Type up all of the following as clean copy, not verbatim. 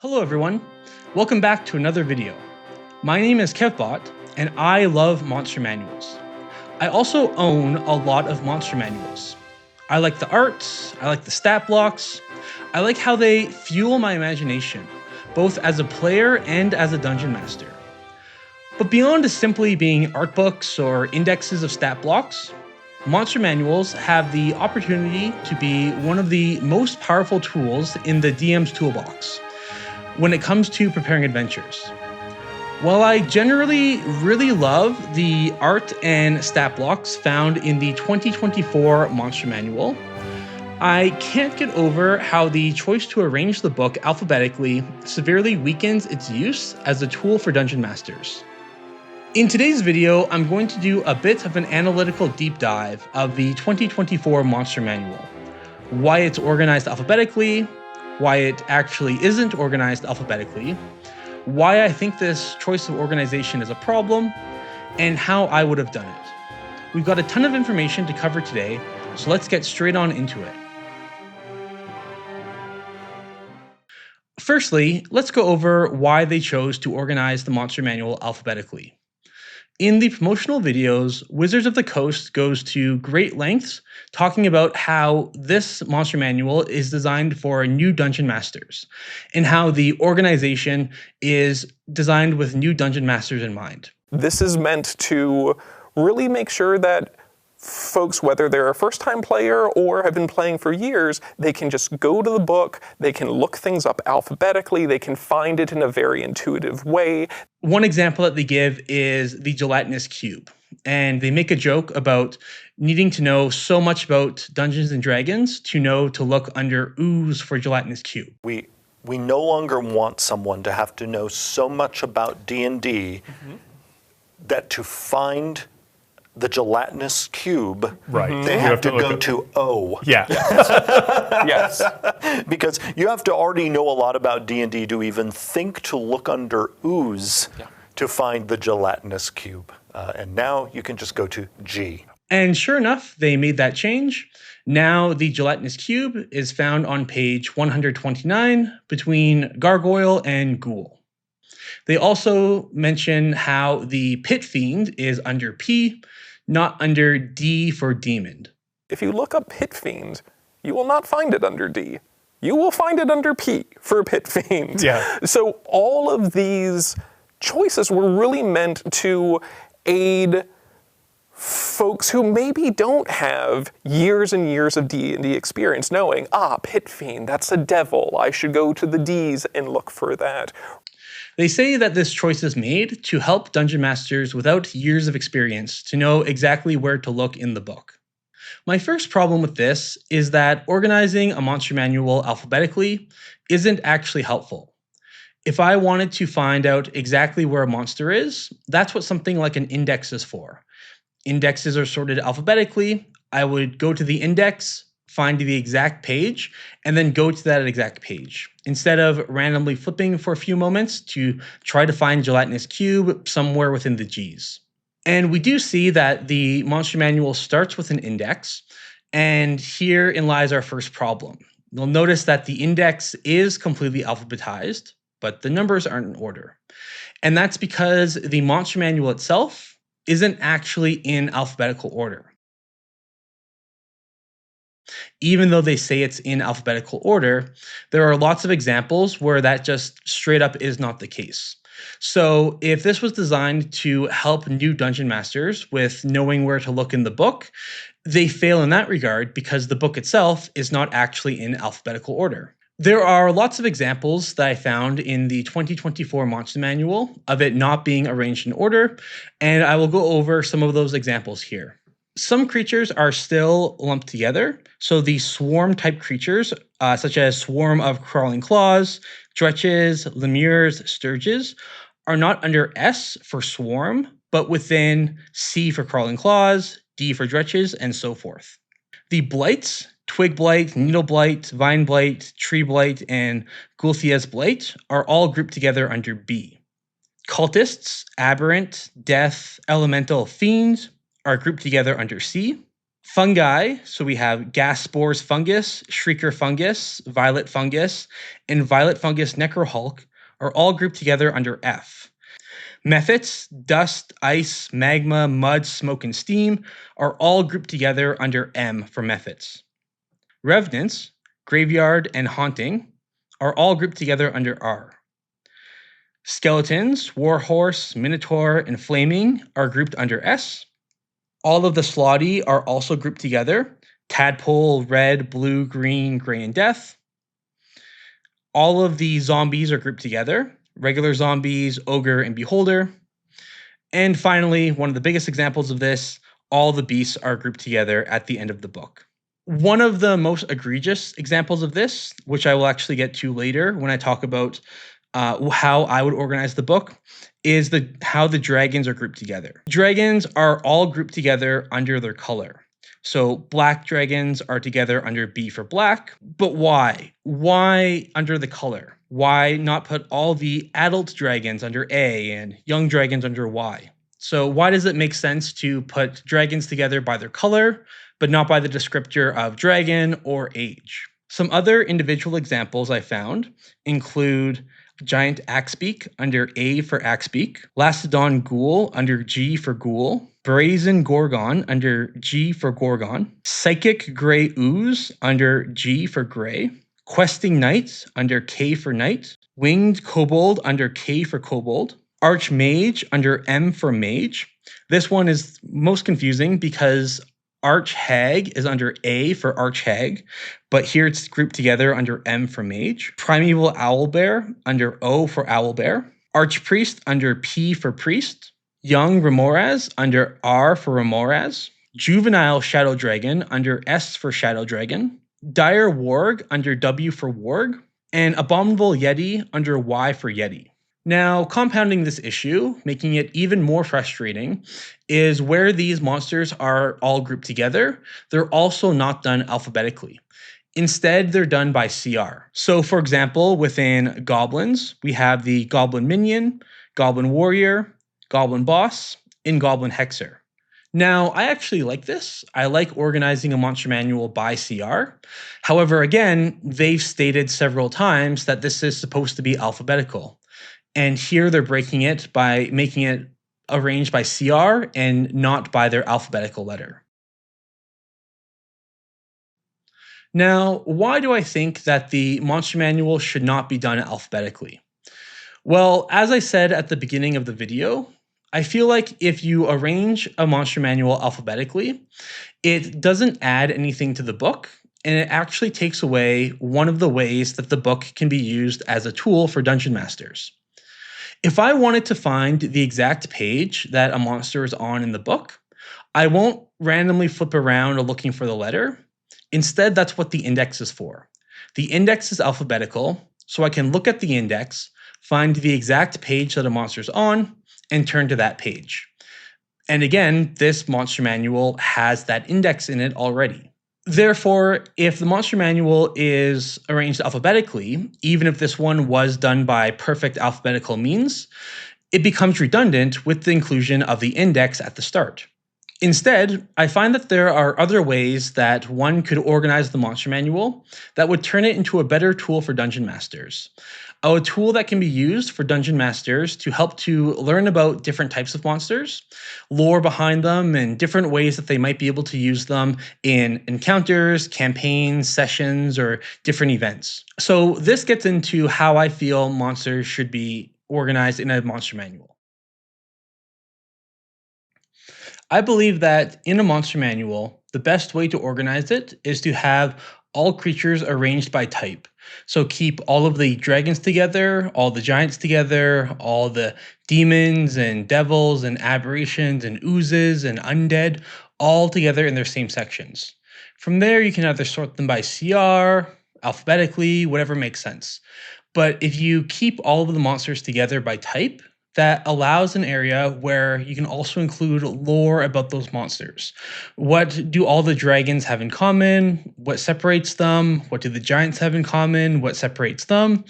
Hello everyone, welcome back to another video. My name is Kevbot, and I love monster manuals. I also own a lot of monster manuals. I like the art, I like the stat blocks, I like how they fuel my imagination, both as a player and as a dungeon master. But beyond simply being art books or indexes of stat blocks, monster manuals have the opportunity to be one of the most powerful tools in the DM's toolbox when it comes to preparing adventures. While I generally really love the art and stat blocks found in the 2024 Monster Manual, I can't get over how the choice to arrange the book alphabetically severely weakens its use as a tool for dungeon masters. In today's video, I'm going to do a bit of an analytical deep dive of the 2024 Monster Manual, why it's organized alphabetically, why it actually isn't organized alphabetically, why I think this choice of organization is a problem, and how I would have done it. We've got a ton of information to cover today, so let's get straight on into it. Firstly, let's go over why they chose to organize the Monster Manual alphabetically. In the promotional videos, Wizards of the Coast goes to great lengths talking about how this Monster Manual is designed for new dungeon masters and how the organization is designed with new dungeon masters in mind. This is meant to really make sure that folks, whether they're a first-time player or have been playing for years, they can just go to the book, they can look things up alphabetically, they can find it in a very intuitive way. One example that they give is the gelatinous cube, and they make a joke about needing to know so much about Dungeons and Dragons to know to look under ooze for gelatinous cube. We no longer want someone to have to know so much about D&D that to find the gelatinous cube, they have to go to O. Yeah. Yes. Because you have to already know a lot about D&D to even think to look under ooze to find the gelatinous cube. And now you can just go to G. And sure enough, they made that change. Now the gelatinous cube is found on page 129 between Gargoyle and Ghoul. They also mention how the Pit Fiend is under P, not under D for Demon. If you look up Pit Fiend, you will not find it under D. You will find it under P for Pit Fiend. Yeah. So all of these choices were really meant to aid folks who maybe don't have years and years of D&D experience knowing, Pit Fiend, that's a devil. I should go to the Ds and look for that. They say that this choice is made to help dungeon masters without years of experience to know exactly where to look in the book. My first problem with this is that organizing a monster manual alphabetically isn't actually helpful. If I wanted to find out exactly where a monster is, that's what something like an index is for. Indexes are sorted alphabetically. I would go to the index, find the exact page, and then go to that exact page, instead of randomly flipping for a few moments to try to find gelatinous cube somewhere within the Gs. And we do see that the monster manual starts with an index, and herein lies our first problem. You'll notice that the index is completely alphabetized, but the numbers aren't in order. And that's because the monster manual itself isn't actually in alphabetical order. Even though they say it's in alphabetical order, there are lots of examples where that just straight up is not the case. So if this was designed to help new dungeon masters with knowing where to look in the book, they fail in that regard because the book itself is not actually in alphabetical order. There are lots of examples that I found in the 2024 Monster Manual of it not being arranged in order, and I will go over some of those examples here. Some creatures are still lumped together, so the swarm-type creatures, such as swarm of crawling claws, dretches, lemures, sturges, are not under S for swarm, but within C for crawling claws, D for dretches, and so forth. The blights, twig blight, needle blight, vine blight, tree blight, and Gulthia's blight are all grouped together under B. Cultists, aberrant, death, elemental, fiends are grouped together under C. Fungi, so we have gas spores fungus, shrieker fungus, violet fungus, and violet fungus necrohulk are all grouped together under F. Methods, dust, ice, magma, mud, smoke, and steam are all grouped together under M for methods. Revenants, graveyard, and haunting are all grouped together under R. Skeletons, warhorse, minotaur, and flaming are grouped under S. All of the slotty are also grouped together. Tadpole, red, blue, green, gray, and death. All of the zombies are grouped together. Regular zombies, ogre, and beholder. And finally, one of the biggest examples of this, all the beasts are grouped together at the end of the book. One of the most egregious examples of this, which I will actually get to later when I talk about how I would organize the book, is how the dragons are grouped together. Dragons are all grouped together under their color. So black dragons are together under B for black, but why? Why under the color? Why not put all the adult dragons under A and young dragons under Y? So why does it make sense to put dragons together by their color, but not by the descriptor of dragon or age? Some other individual examples I found include giant axebeak under A for axebeak, Lastodon ghoul under G for ghoul, brazen gorgon under G for gorgon, psychic gray ooze under G for gray, questing knight under K for knight, winged kobold under K for kobold, archmage under M for mage. This one is most confusing because archhag is under A for archhag, but here it's grouped together under M for mage. Primeval owlbear under O for owlbear. Archpriest under P for priest. Young remoraz under R for remoraz. Juvenile shadow dragon under S for shadow dragon. Dire warg under W for warg. And abominable yeti under Y for yeti. Now, compounding this issue, making it even more frustrating, is where these monsters are all grouped together, they're also not done alphabetically. Instead, they're done by CR. So, for example, within goblins, we have the goblin minion, goblin warrior, goblin boss, and goblin hexer. Now, I actually like this. I like organizing a monster manual by CR. However, again, they've stated several times that this is supposed to be alphabetical. And here they're breaking it by making it arranged by CR and not by their alphabetical letter. Now, why do I think that the monster manual should not be done alphabetically? Well, as I said at the beginning of the video, I feel like if you arrange a monster manual alphabetically, it doesn't add anything to the book, and it actually takes away one of the ways that the book can be used as a tool for dungeon masters. If I wanted to find the exact page that a monster is on in the book, I won't randomly flip around looking for the letter. Instead, that's what the index is for. The index is alphabetical, so I can look at the index, find the exact page that a monster's on, and turn to that page. And again, this monster manual has that index in it already. Therefore, if the monster manual is arranged alphabetically, even if this one was done by perfect alphabetical means, it becomes redundant with the inclusion of the index at the start. Instead, I find that there are other ways that one could organize the monster manual that would turn it into a better tool for dungeon masters. A tool that can be used for dungeon masters to help to learn about different types of monsters, lore behind them, and different ways that they might be able to use them in encounters, campaigns, sessions, or different events. So this gets into how I feel monsters should be organized in a monster manual. I believe that in a monster manual, the best way to organize it is to have all creatures arranged by type. So keep all of the dragons together, all the giants together, all the demons and devils and aberrations and oozes and undead, all together in their same sections. From there, you can either sort them by CR, alphabetically, whatever makes sense. But if you keep all of the monsters together by type, that allows an area where you can also include lore about those monsters. What do all the dragons have in common? What separates them? What do the giants have in common? What separates them?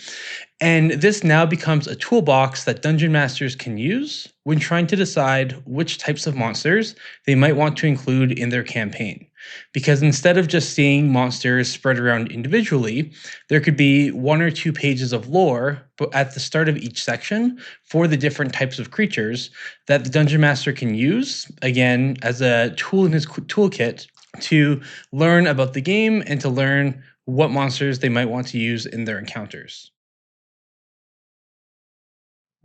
And this now becomes a toolbox that dungeon masters can use when trying to decide which types of monsters they might want to include in their campaign. because instead of just seeing monsters spread around individually, there could be 1 or 2 pages of lore at the start of each section for the different types of creatures that the Dungeon Master can use, again, as a tool in his toolkit to learn about the game and to learn what monsters they might want to use in their encounters.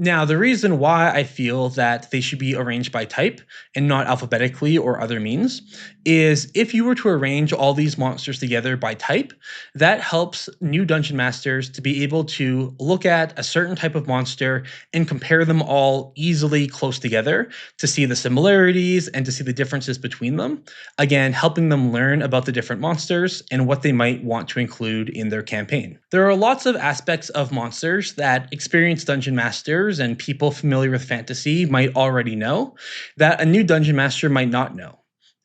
Now, the reason why I feel that they should be arranged by type and not alphabetically or other means is if you were to arrange all these monsters together by type, that helps new dungeon masters to be able to look at a certain type of monster and compare them all easily close together to see the similarities and to see the differences between them. Again, helping them learn about the different monsters and what they might want to include in their campaign. There are lots of aspects of monsters that experienced dungeon masters and people familiar with fantasy might already know that a new dungeon master might not know.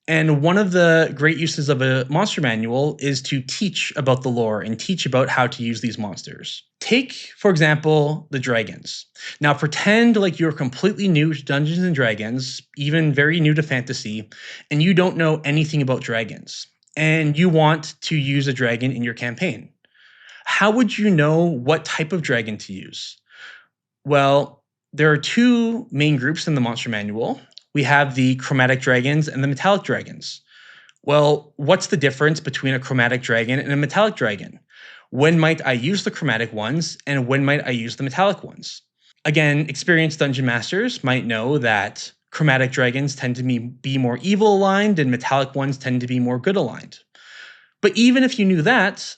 And one of the great uses of a monster manual is to teach about the lore and teach about how to use these monsters. Take, for example, the dragons. Now, pretend like you're completely new to Dungeons and Dragons, even very new to fantasy, and you don't know anything about dragons, and you want to use a dragon in your campaign. How would you know what type of dragon to use? Well, there are 2 main groups in the monster manual. We have the chromatic dragons and the metallic dragons. Well, what's the difference between a chromatic dragon and a metallic dragon? When might I use the chromatic ones and when might I use the metallic ones? Again, experienced dungeon masters might know that chromatic dragons tend to be more evil aligned and metallic ones tend to be more good aligned. But even if you knew that,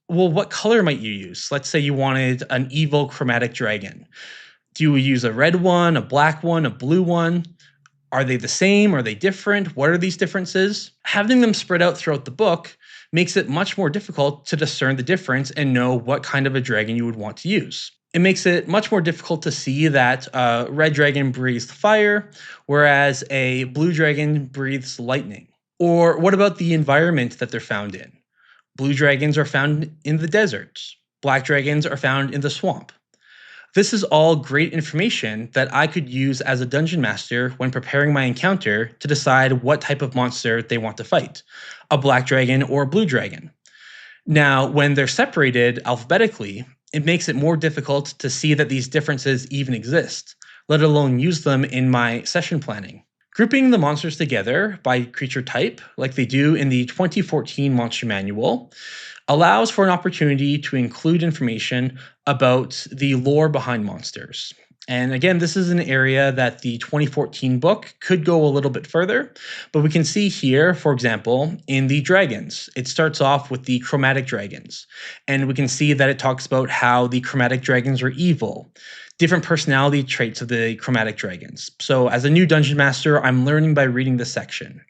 well, what color might you use? Let's say you wanted an evil chromatic dragon. Do you use a red one, a black one, a blue one? Are they the same? Are they different? What are these differences? Having them spread out throughout the book makes it much more difficult to discern the difference and know what kind of a dragon you would want to use. It makes it much more difficult to see that a red dragon breathes fire, whereas a blue dragon breathes lightning. Or what about the environment that they're found in? Blue dragons are found in the desert. Black dragons are found in the swamp. This is all great information that I could use as a dungeon master when preparing my encounter to decide what type of monster they want to fight, a black dragon or a blue dragon. Now, when they're separated alphabetically, it makes it more difficult to see that these differences even exist, let alone use them in my session planning. Grouping the monsters together by creature type, like they do in the 2014 Monster Manual, allows for an opportunity to include information about the lore behind monsters. And again, this is an area that the 2014 book could go a little bit further, but we can see here, for example, in the dragons, it starts off with the chromatic dragons, and we can see that it talks about how the chromatic dragons are evil, different personality traits of the chromatic dragons. So as a new dungeon master, I'm learning by reading this section.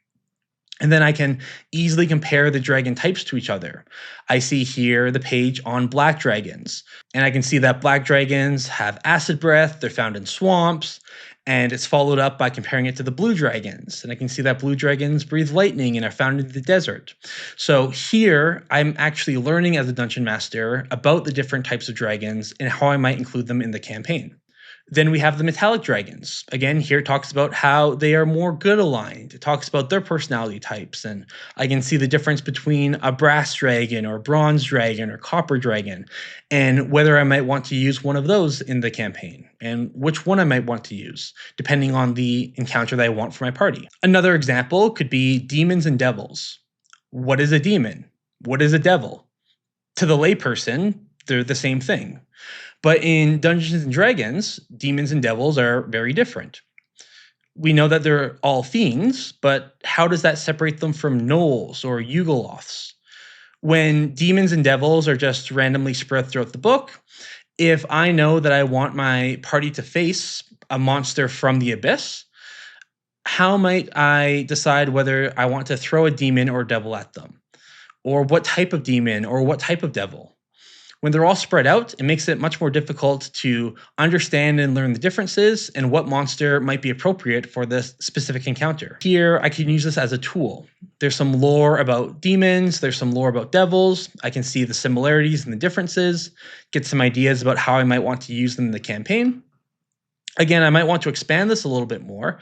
And then I can easily compare the dragon types to each other. I see here the page on black dragons, and I can see that black dragons have acid breath, they're found in swamps, and it's followed up by comparing it to the blue dragons. And I can see that blue dragons breathe lightning and are found in the desert. So here, I'm actually learning as a dungeon master about the different types of dragons and how I might include them in the campaign. Then we have the metallic dragons. Again, here it talks about how they are more good aligned. It talks about their personality types, and I can see the difference between a brass dragon or bronze dragon or copper dragon, and whether I might want to use one of those in the campaign, and which one I might want to use, depending on the encounter that I want for my party. Another example could be demons and devils. What is a demon? What is a devil? To the layperson, they're the same thing. But in Dungeons and Dragons, demons and devils are very different. We know that they're all fiends, but how does that separate them from gnolls or Yugoloths? When demons and devils are just randomly spread throughout the book, if I know that I want my party to face a monster from the abyss, how might I decide whether I want to throw a demon or devil at them? Or what type of demon or what type of devil? When they're all spread out, it makes it much more difficult to understand and learn the differences and what monster might be appropriate for this specific encounter. Here, I can use this as a tool. There's some lore about demons, there's some lore about devils. I can see the similarities and the differences, get some ideas about how I might want to use them in the campaign. Again, I might want to expand this a little bit more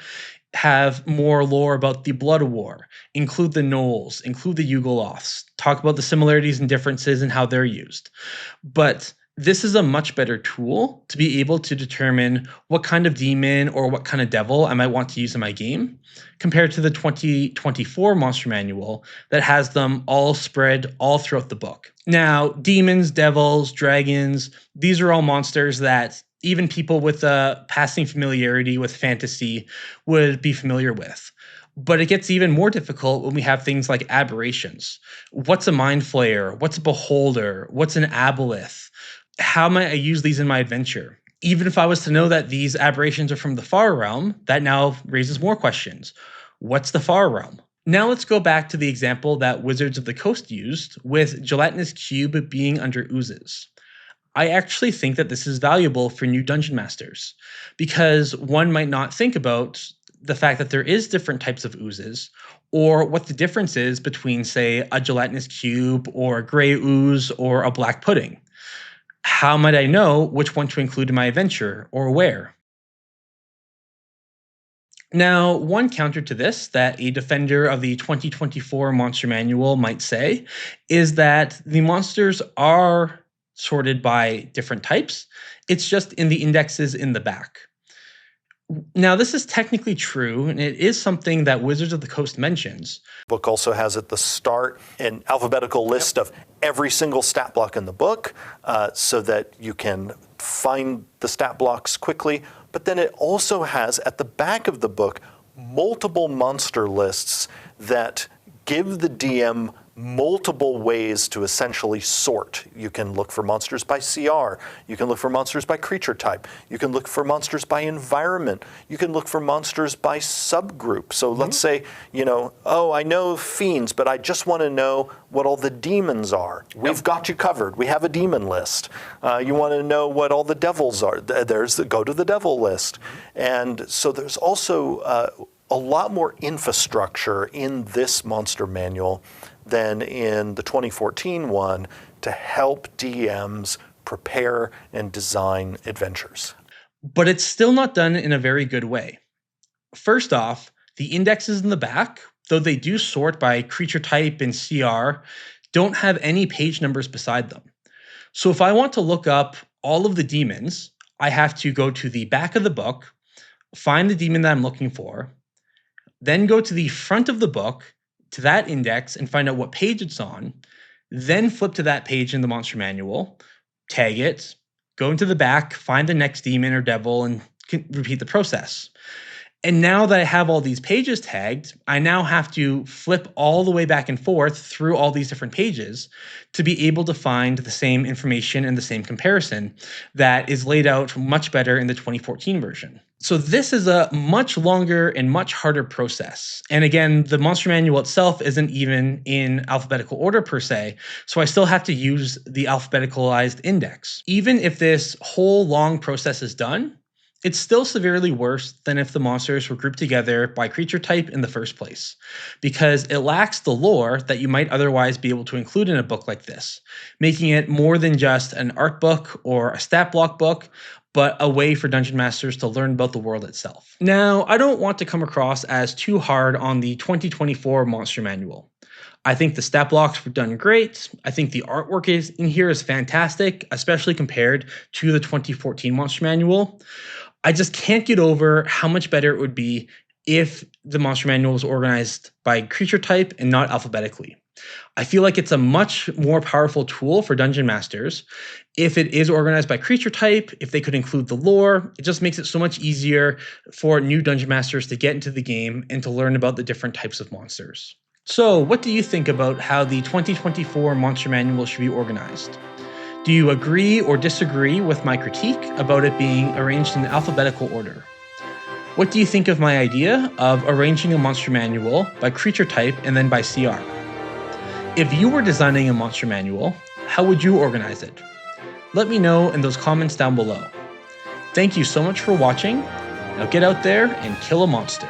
have more lore about the Blood War, include the Knolls, include the Yugoloths, talk about the similarities and differences and how they're used. But this is a much better tool to be able to determine what kind of demon or what kind of devil I might want to use in my game, compared to the 2024 Monster Manual that has them all spread all throughout the book. Now, demons, devils, dragons, these are all monsters that even people with a passing familiarity with fantasy would be familiar with. But it gets even more difficult when we have things like aberrations. What's a mind flayer? What's a beholder? What's an aboleth? How might I use these in my adventure? Even if I was to know that these aberrations are from the Far Realm, that now raises more questions. What's the Far Realm? Now let's go back to the example that Wizards of the Coast used with Gelatinous Cube being under oozes. I actually think that this is valuable for new dungeon masters, because one might not think about the fact that there is different types of oozes, or what the difference is between, say, a gelatinous cube or a gray ooze or a black pudding. How might I know which one to include in my adventure, or where? Now, one counter to this that a defender of the 2024 Monster Manual might say is that the monsters are sorted by different types. It's just in the indexes in the back. Now, this is technically true, and it is something that Wizards of the Coast mentions. The book also has at the start an alphabetical list of every single stat block in the book, so that you can find the stat blocks quickly. But then it also has at the back of the book multiple monster lists that give the DM multiple ways to essentially sort. You can look for monsters by CR. You can look for monsters by creature type. You can look for monsters by environment. You can look for monsters by subgroup. So let's say, oh, I know fiends, but I just want to know what all the demons are. We've got you covered. We have a demon list. You want to know what all the devils are. Go to the devil list. And so there's also a lot more infrastructure in this monster manual than in the 2014 one to help DMs prepare and design adventures. But it's still not done in a very good way. First off, the indexes in the back, though they do sort by creature type and CR, don't have any page numbers beside them. So if I want to look up all of the demons, I have to go to the back of the book, find the demon that I'm looking for, then go to the front of the book, to that index, and find out what page it's on, then flip to that page in the Monster Manual, tag it, go into the back, find the next demon or devil, and repeat the process. And now that I have all these pages tagged, I now have to flip all the way back and forth through all these different pages to be able to find the same information and the same comparison that is laid out much better in the 2014 version. So this is a much longer and much harder process. And again, the Monster Manual itself isn't even in alphabetical order per se, so I still have to use the alphabeticalized index. Even if this whole long process is done, it's still severely worse than if the monsters were grouped together by creature type in the first place, because it lacks the lore that you might otherwise be able to include in a book like this, making it more than just an art book or a stat block book, but a way for dungeon masters to learn about the world itself. Now, I don't want to come across as too hard on the 2024 Monster Manual. I think the stat blocks were done great. I think the artwork in here is fantastic, especially compared to the 2014 Monster Manual. I just can't get over how much better it would be if the Monster Manual was organized by creature type and not alphabetically. I feel like it's a much more powerful tool for dungeon masters if it is organized by creature type, if they could include the lore. It just makes it so much easier for new dungeon masters to get into the game and to learn about the different types of monsters. So, what do you think about how the 2024 Monster Manual should be organized? Do you agree or disagree with my critique about it being arranged in alphabetical order? What do you think of my idea of arranging a monster manual by creature type and then by CR? If you were designing a monster manual, how would you organize it? Let me know in those comments down below. Thank you so much for watching. Now get out there and kill a monster.